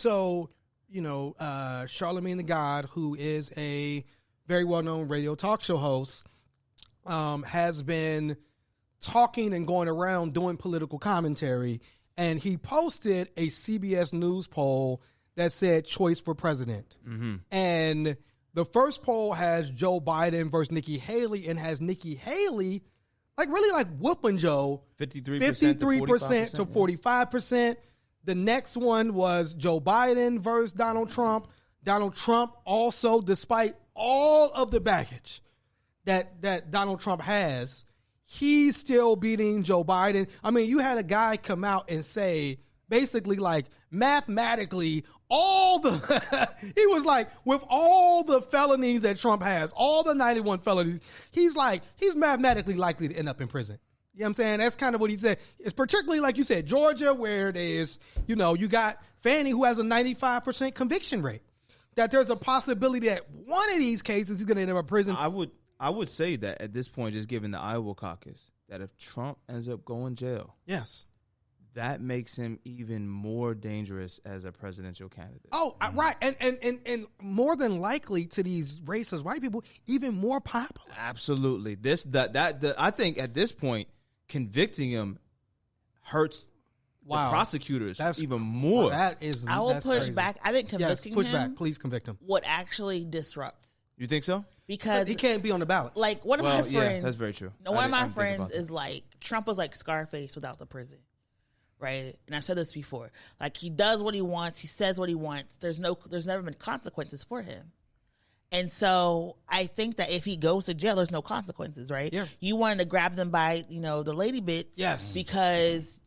So, Charlamagne Tha God, who is a very well-known radio talk show host, has been talking and going around doing political commentary, and he posted a CBS News poll that said choice for president. Mm-hmm. And the first poll has Joe Biden versus Nikki Haley, and has Nikki Haley really whooping Joe 53% to 45%. The next one was Joe Biden versus Donald Trump. Donald Trump also, despite all of the baggage that Donald Trump has, he's still beating Joe Biden. I mean, you had a guy come out and say, basically, mathematically, he was like, with all the felonies that Trump has, all the 91 felonies, he's mathematically likely to end up in prison. You know what I'm saying? That's kind of what he said. It's particularly, like you said, Georgia, where there's, you got Fannie, who has a 95% conviction rate. That there's a possibility that one of these cases he's going to end up in prison. I would say that at this point, just given the Iowa caucus, that if Trump ends up going jail, yes, that makes him even more dangerous as a presidential candidate. Oh, right. And more than likely to these racist white people, even more popular. Absolutely. I think at this point, convicting him hurts the prosecutors even more. I will push crazy. back. I think convicting push him back. Please convict him. Would actually disrupt. You think so? Because he can't be on the ballots. Like one of my friends. Yeah, that's very true. One of my friends is like, Trump was like Scarface without the prison. Right? And I've said this before. Like, he does what he wants. He says what he wants. There's never been consequences for him. And so I think that if he goes to jail, there's no consequences, right? Yeah. You wanted to grab them by, the lady bits. Yes. Because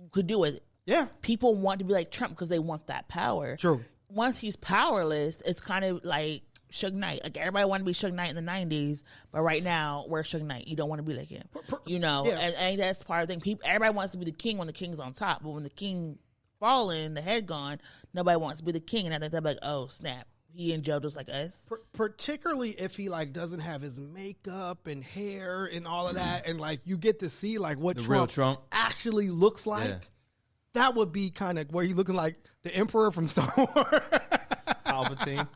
you could do it. Yeah. People want to be like Trump because they want that power. True. Once he's powerless, it's kind of like Suge Knight. Like, everybody wanted to be Suge Knight in the 90s, but right now, we're Suge Knight. You don't want to be like him. Yeah. And that's part of the thing. Everybody wants to be the king when the king's on top, but when the king fallen, the head gone, nobody wants to be the king. And I think they're like, oh, snap. He and Joe just like us. Particularly if he doesn't have his makeup and hair and all of that, and you get to see what the real Trump actually looks like. Yeah. That would be kind of where he's looking like the Emperor from Star Wars. Palpatine.